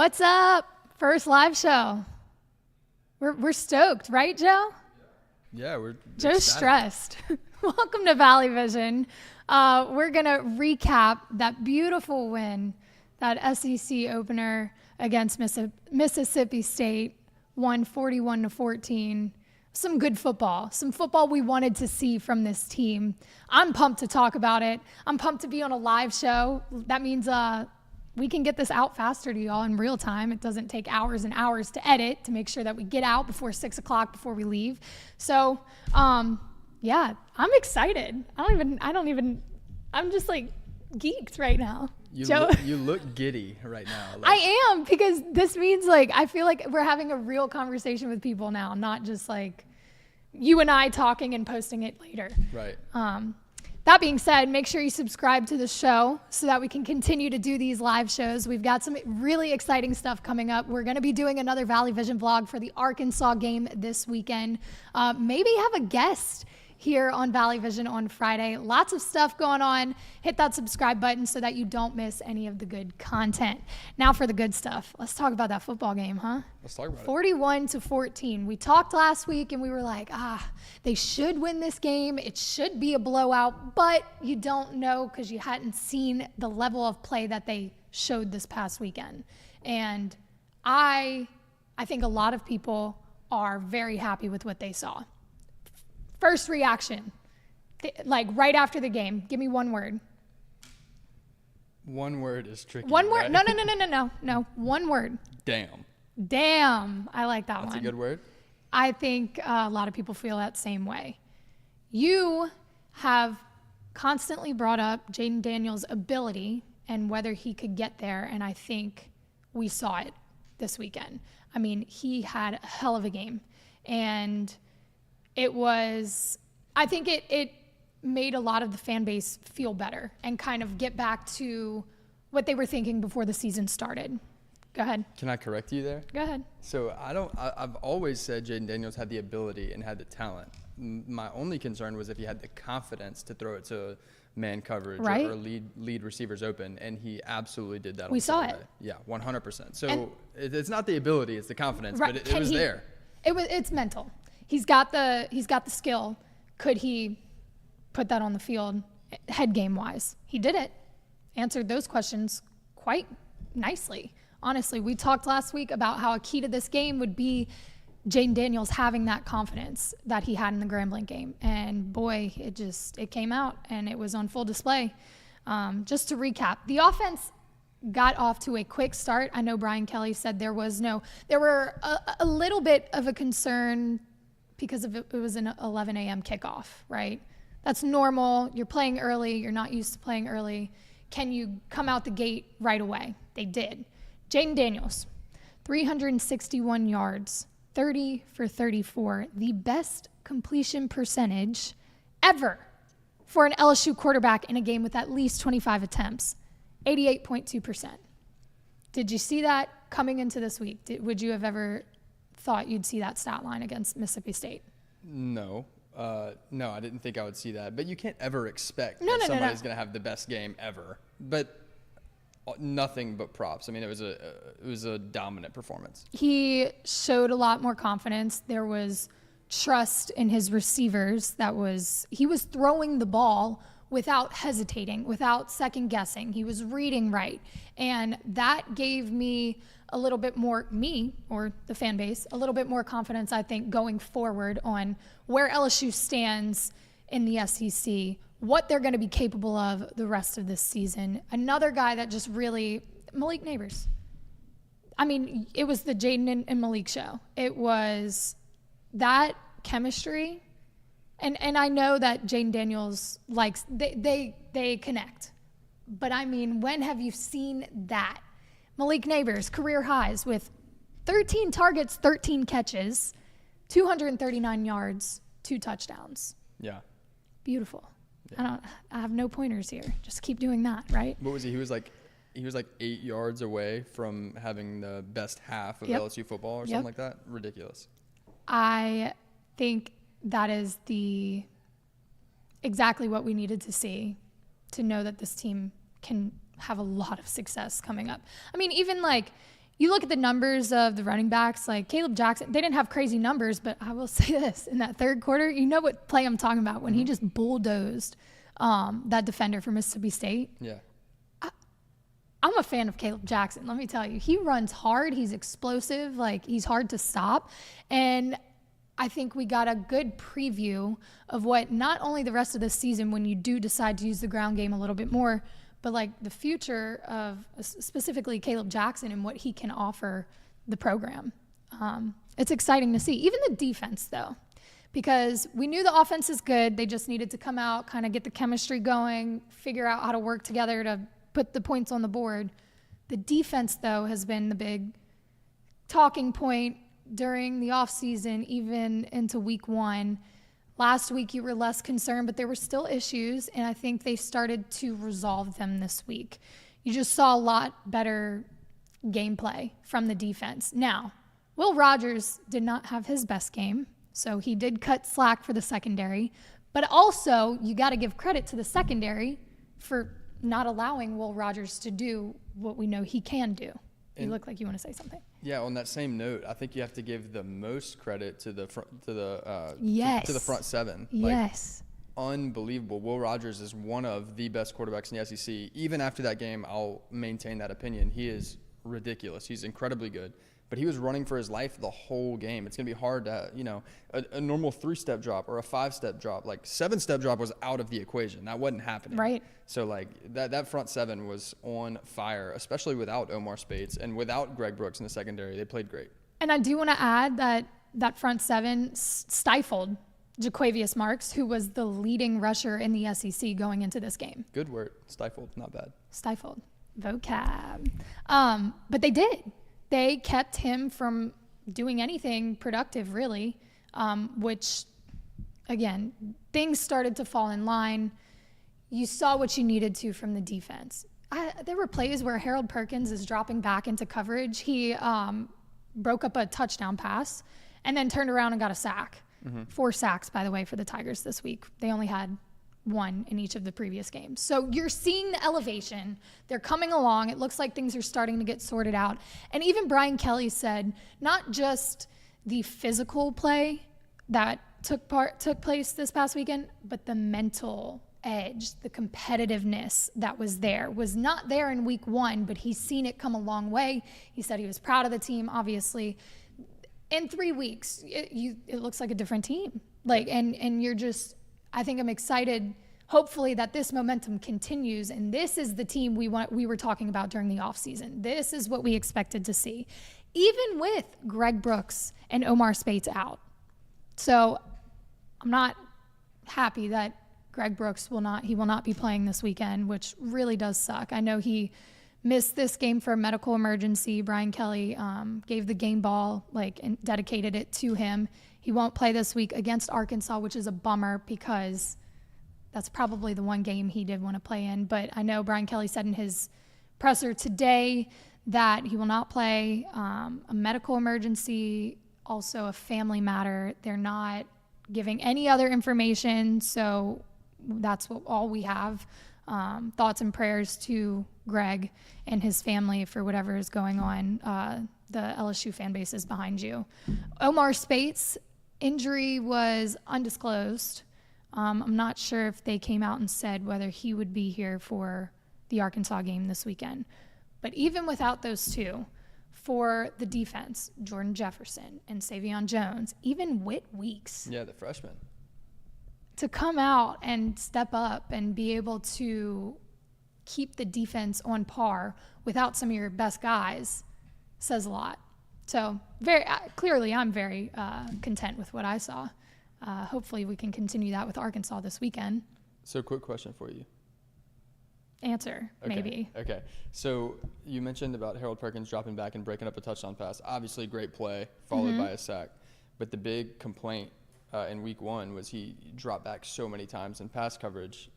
What's up? First live show. We're stoked, right, Joe? Yeah, we're Joe's ecstatic. stressed. Welcome to Valley Vision. We're going to recap that beautiful win, that SEC opener against Mississippi State, won 41-14. Some good football, some football we wanted to see from this team. I'm pumped to talk about it. I'm pumped to be on a live show. That means we can get this out faster to y'all in real time. It doesn't take hours and hours to edit to make sure that we get out before 6 o'clock before we leave. So, yeah, I'm excited. I'm just like geeked right now. You look giddy right now. I am, because this means like I feel like we're having a real conversation with people now, not just like you and I talking and posting it later. Right. That being said, make sure you subscribe to the show so that we can continue to do these live shows. We've got some really exciting stuff coming up. We're going to be doing another Valley Vision vlog for the Arkansas game this weekend. Maybe have a guest here on Valley Vision on Friday. Lots of stuff going on. Hit that subscribe button so that you don't miss any of the good content. Now for the good stuff. Let's talk about that football game, huh? Let's talk about it. 41-14. We talked last week and we were like, they should win this game. It should be a blowout, but you don't know because you hadn't seen the level of play that they showed this past weekend. And I think a lot of people are very happy with what they saw. First reaction, like right after the game, give me one word. One word is tricky. One word? Right? No. One word. Damn. I like that one. That's a good word. I think a lot of people feel that same way. You have constantly brought up Jayden Daniels' ability and whether he could get there, and I think we saw it this weekend. I mean, he had a hell of a game, and I think it made a lot of the fan base feel better and kind of get back to what they were thinking before the season started. Go ahead. Can I correct you there? Go ahead. So I've always said Jayden Daniels had the ability and had the talent. My only concern was if he had the confidence to throw it to man coverage, right, or lead receivers open, and he absolutely did that. We saw it. Yeah, 100%. So it's not the ability, it's the confidence, right, but it was there. It's mental. He's got the skill. Could he put that on the field head game wise? He did it. Answered those questions quite nicely. Honestly, we talked last week about how a key to this game would be Jayden Daniels having that confidence that he had in the Grambling game. And boy, it came out and it was on full display. Just to recap, the offense got off to a quick start. I know Brian Kelly said there were a little bit of a concern because it was an 11 a.m. kickoff, right? That's normal. You're playing early. You're not used to playing early. Can you come out the gate right away? They did. Jayden Daniels, 361 yards, 30 for 34, the best completion percentage ever for an LSU quarterback in a game with at least 25 attempts, 88.2%. Did you see that coming into this week? Would you have ever thought you'd see that stat line against Mississippi State? No, I didn't think I would see that. But you can't ever expect somebody's going to have the best game ever. But nothing but props. I mean, it was a dominant performance. He showed a lot more confidence. There was trust in his receivers. He was throwing the ball without hesitating, without second guessing. He was reading right. And that gave me a little bit more, or the fan base, a little bit more confidence, I think, going forward on where LSU stands in the SEC, what they're going to be capable of the rest of this season. Another guy that just really, Malik Nabers. I mean, it was the Jayden and Malik show. It was that chemistry. And I know that Jayden Daniels likes, they connect. But I mean, when have you seen that? Malik Nabers, career highs with 13 targets, 13 catches, 239 yards, 2 touchdowns. Yeah. Beautiful. Yeah. I have no pointers here. Just keep doing that, right? What was he? He was like 8 yards away from having the best half of LSU football or something like that. Ridiculous. I think that is exactly what we needed to see to know that this team can have a lot of success coming up. I mean, even like you look at the numbers of the running backs, like Kaleb Jackson, they didn't have crazy numbers, but I will say this, in that third quarter, you know what play I'm talking about, when he just bulldozed that defender for Mississippi State. Yeah. I'm a fan of Kaleb Jackson, let me tell you. He runs hard, he's explosive, like he's hard to stop. And I think we got a good preview of what not only the rest of the season when you do decide to use the ground game a little bit more, but like the future of specifically Kaleb Jackson and what he can offer the program. It's exciting to see. Even the defense, though, because we knew the offense is good. They just needed to come out, kind of get the chemistry going, figure out how to work together to put the points on the board. The defense, though, has been the big talking point during the offseason, even into week 1. Last week you were less concerned, but there were still issues, and I think they started to resolve them this week. You just saw a lot better gameplay from the defense. Now, Will Rogers did not have his best game, so he did cut slack for the secondary, but also you got to give credit to the secondary for not allowing Will Rogers to do what we know he can do. You look like you want to say something. Yeah, on that same note, I think you have to give the most credit to the front, to the front seven. Yes. Like, unbelievable. Will Rogers is one of the best quarterbacks in the SEC. Even after that game, I'll maintain that opinion. He is ridiculous. He's incredibly good. But he was running for his life the whole game. It's going to be hard to, a normal 3-step drop or a 5-step drop. Like 7-step drop was out of the equation. That wasn't happening. Right. So like that front seven was on fire, especially without Omar Speights and without Greg Brooks in the secondary. They played great. And I do want to add that front seven stifled Jaquavius Marks, who was the leading rusher in the SEC going into this game. Good word. Stifled. Not bad. Stifled. Vocab. But they did. They kept him from doing anything productive, really, which, again, things started to fall in line. You saw what you needed to from the defense. There were plays where Harold Perkins is dropping back into coverage. He broke up a touchdown pass and then turned around and got a sack. 4 sacks, by the way, for the Tigers this week. They only had 1 in each of the previous games. So you're seeing the elevation. They're coming along. It looks like things are starting to get sorted out. And even Brian Kelly said not just the physical play that took place this past weekend, but the mental edge, the competitiveness that was not there in week 1, but he's seen it come a long way. He said he was proud of the team, obviously. In 3 weeks, it looks like a different team. And you're just, I think I'm excited, hopefully, that this momentum continues, and this is the team we were talking about during the offseason. This is what we expected to see, even with Greg Brooks and Omar Speights out. So I'm not happy that Greg Brooks will not be playing this weekend, which really does suck. I know he missed this game for a medical emergency. Brian Kelly gave the game ball, and dedicated it to him. He won't play this week against Arkansas, which is a bummer because that's probably the one game he did want to play in. But I know Brian Kelly said in his presser today that he will not play. A medical emergency, also a family matter. They're not giving any other information, so that's all we have. Thoughts and prayers to Greg and his family for whatever is going on. The LSU fan base is behind you. Omar Speights' injury was undisclosed. I'm not sure if they came out and said whether he would be here for the Arkansas game this weekend. But even without those two, for the defense, Jordan Jefferson and Savion Jones, even Whit Weeks. Yeah, the freshman. To come out and step up and be able to keep the defense on par without some of your best guys says a lot. So very clearly, I'm very content with what I saw. Hopefully we can continue that with Arkansas this weekend. So quick question for you. Answer, okay. Maybe. Okay. So you mentioned about Harold Perkins dropping back and breaking up a touchdown pass. Obviously, great play, followed by a sack. But the big complaint in week 1 was he dropped back so many times in pass coverage.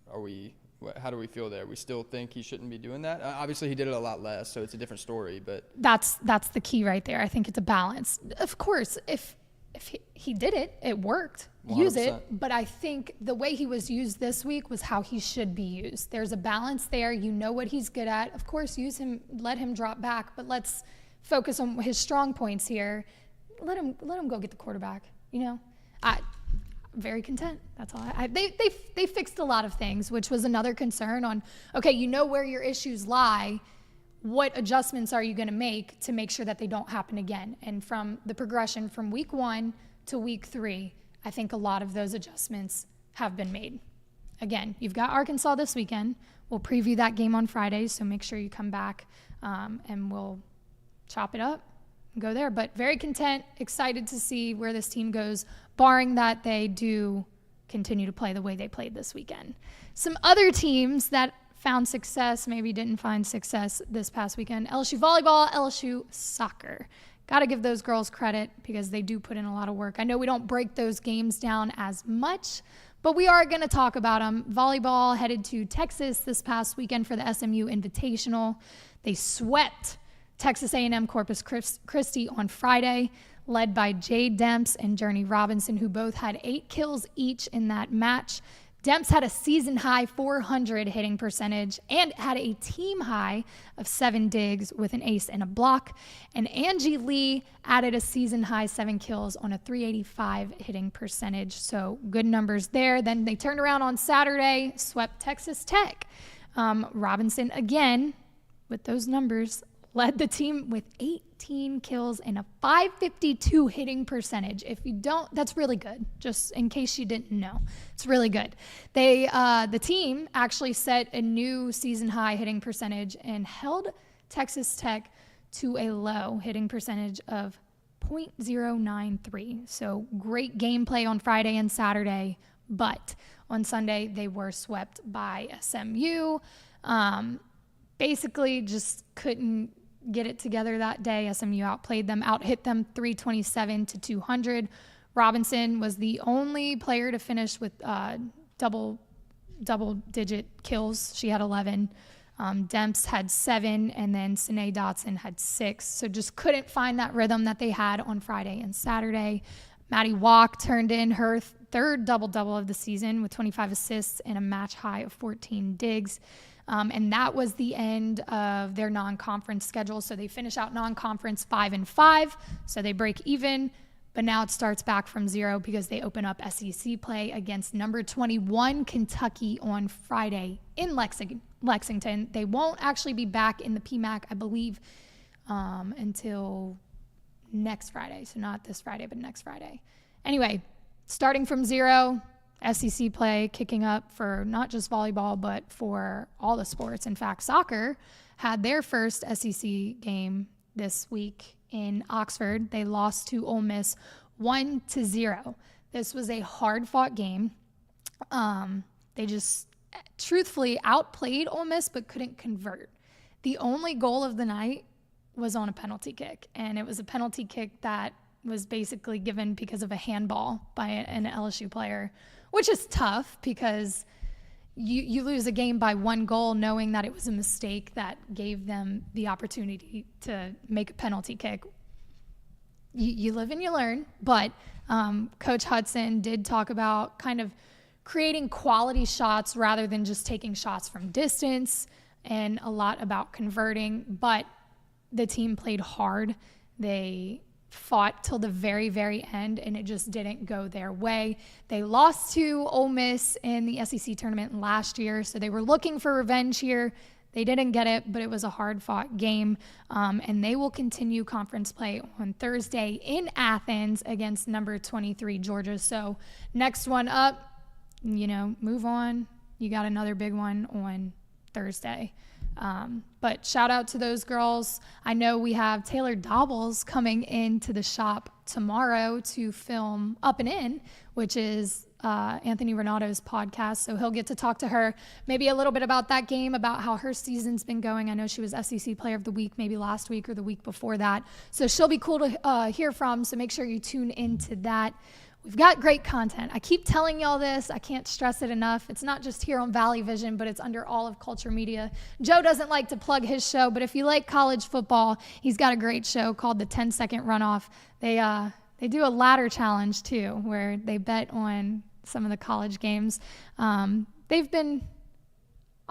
How do we feel there? We still think he shouldn't be doing that? Obviously, he did it a lot less, so it's a different story. But that's the key right there. I think it's a balance. Of course, if he did it, it worked. 100%. Use it. But I think the way he was used this week was how he should be used. There's a balance there. You know what he's good at. Of course, use him, let him drop back, but let's focus on his strong points here. Let him go get the quarterback. Very content. That's all. They fixed a lot of things, which was another concern on, okay, you know where your issues lie. What adjustments are you going to make sure that they don't happen again? And from the progression from week 1 to week 3, I think a lot of those adjustments have been made. Again, you've got Arkansas this weekend. We'll preview that game on Friday, so make sure you come back and we'll chop it up and go there. But very content, excited to see where this team goes, barring that they do continue to play the way they played this weekend. Some other teams that found success, maybe didn't find success this past weekend: LSU volleyball, LSU soccer. Got to give those girls credit because they do put in a lot of work. I know we don't break those games down as much, but we are going to talk about them. Volleyball headed to Texas this past weekend for the SMU Invitational. They swept Texas A&M Corpus Christi on Friday, led by Jade Demps and Journey Robinson, who both had 8 kills each in that match. Demps had a season-high 400 hitting percentage and had a team-high of 7 digs with an ace and a block. And Angie Lee added a season-high 7 kills on a 385 hitting percentage. So good numbers there. Then they turned around on Saturday, swept Texas Tech. Robinson, again, with those numbers, led the team with 18 kills and a 552 hitting percentage. If you don't, that's really good. Just in case you didn't know, it's really good. The team actually set a new season high hitting percentage and held Texas Tech to a low hitting percentage of .093. So great gameplay on Friday and Saturday, but on Sunday they were swept by SMU. Basically just couldn't get it together that day. SMU outplayed them, outhit them 327 to 200. Robinson was the only player to finish with double-digit kills. She had 11. Demps had 7, and then Sine Dotson had 6. So just couldn't find that rhythm that they had on Friday and Saturday. Maddie Walk turned in her third double-double of the season with 25 assists and a match high of 14 digs. And that was the end of their non-conference schedule. So they finish out non-conference 5-5. So they break even, but now it starts back from 0 because they open up SEC play against number 21 Kentucky on Friday in Lexington. They won't actually be back in the PMAC, I believe, until next Friday. So not this Friday, but next Friday. Anyway, starting from 0, SEC play kicking up for not just volleyball, but for all the sports. In fact, soccer had their first SEC game this week in Oxford. They lost to Ole Miss 1-0. This was a hard-fought game. They just truthfully outplayed Ole Miss, but couldn't convert. The only goal of the night was on a penalty kick, and it was a penalty kick that was basically given because of a handball by an LSU player, which is tough because you lose a game by 1 goal knowing that it was a mistake that gave them the opportunity to make a penalty kick. You live and you learn, but Coach Hudson did talk about kind of creating quality shots rather than just taking shots from distance, and a lot about converting, but the team played hard. They fought till the very, very end, and it just didn't go their way. They lost to Ole Miss in the SEC tournament last year, so they were looking for revenge here. They didn't get it, but it was a hard-fought game, and they will continue conference play on Thursday in Athens against number 23 Georgia. So next one up, move on. You got another big one on Thursday. But shout out to those girls. I know we have Taylor Dobbles coming into the shop tomorrow to film Up and In, which is Anthony Renato's podcast. So he'll get to talk to her maybe a little bit about that game, about how her season's been going. I know she was SEC Player of the Week maybe last week or the week before that. So she'll be cool to hear from. So make sure you tune into that. We've got great content. I keep telling y'all this. I can't stress it enough. It's not just here on Valley Vision, but it's under all of Culture Media. Joe doesn't like to plug his show, but if you like college football, he's got a great show called the 10-Second Runoff. They do a ladder challenge, too, where they bet on some of the college games. They've been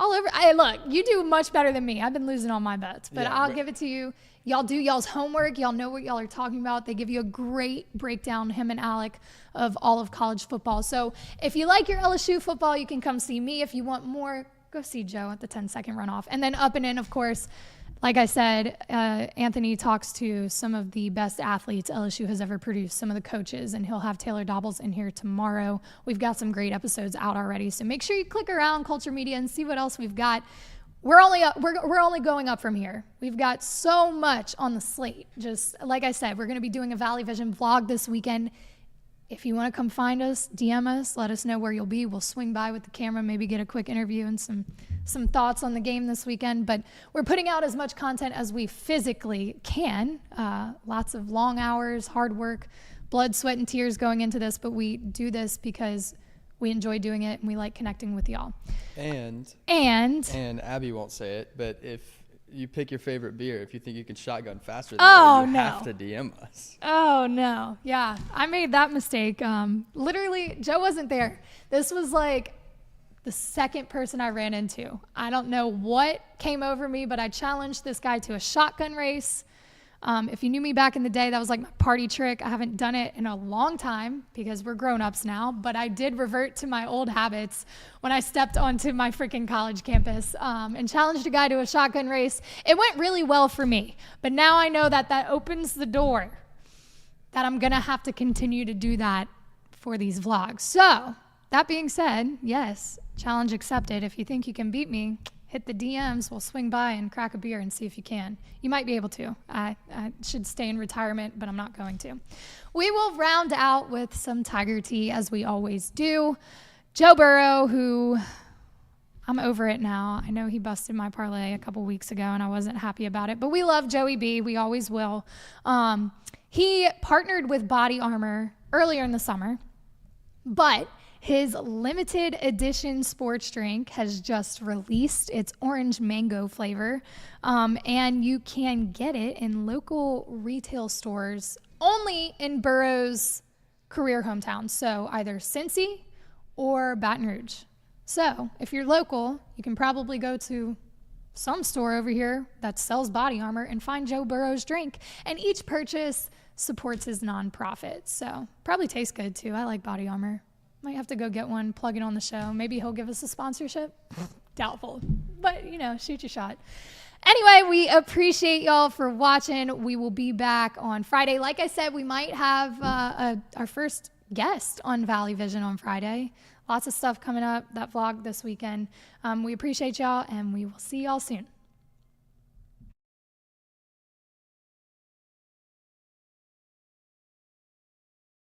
all over. Look, you do much better than me. I've been losing all my bets, but I'll give it to you. Y'all do y'all's homework. Y'all know what y'all are talking about. They give you a great breakdown, him and Alec, of all of college football. So if you like your LSU football, you can come see me. If you want more, go see Joe at the 10-second runoff. And then up and in, of course, like I said, Anthony talks to some of the best athletes LSU has ever produced, some of the coaches, and he'll have Taylor Dobbles in here tomorrow. We've got some great episodes out already, so make sure you click around Culture Media and see what else we've got. We're only going up from here. We've got so much on the slate. Just like I said, we're going to be doing a Valley Vision vlog this weekend. If you want to come find us, DM us, let us know where you'll be. We'll swing by with the camera, maybe get a quick interview and some thoughts on the game this weekend. But we're putting out as much content as we physically can. Lots of long hours, hard work, blood, sweat, and tears going into this. But we do this because we enjoy doing it and we like connecting with y'all. And Abby won't say it, but if you pick your favorite beer, if you think you can shotgun faster than you have to DM us. Oh, no. Yeah, I made that mistake. Literally, Joe wasn't there. This was like the second person I ran into. I don't know what came over me, but I challenged this guy to a shotgun race. If you knew me back in the day, that was like my party trick. I haven't done it in a long time because we're grown-ups now, but I did revert to my old habits when I stepped onto my freaking college campus and challenged a guy to a shotgun race. It went really well for me, but now I know that opens the door that I'm going to have to continue to do that for these vlogs. So that being said, yes, challenge accepted. If you think you can beat me, hit the DMs. We'll swing by and crack a beer and see if you can. You might be able to. I should stay in retirement, but I'm not going to. We will round out with some Tiger tea, as we always do. Joe Burrow, who I'm over it now. I know he busted my parlay a couple weeks ago, and I wasn't happy about it. But we love Joey B. We always will. He partnered with Body Armor earlier in the summer, but his limited edition sports drink has just released its orange mango flavor, and you can get it in local retail stores only in Burrow's career hometown, so either Cincy or Baton Rouge. So if you're local, you can probably go to some store over here that sells Body Armor and find Joe Burrow's drink, and each purchase supports his nonprofit, so probably tastes good too. I like Body Armor. Might have to go get one, plug it on the show. Maybe he'll give us a sponsorship. Doubtful. But, shoot your shot. Anyway, we appreciate y'all for watching. We will be back on Friday. Like I said, we might have our first guest on Valley Vision on Friday. Lots of stuff coming up, that vlog this weekend. We appreciate y'all, and we will see y'all soon.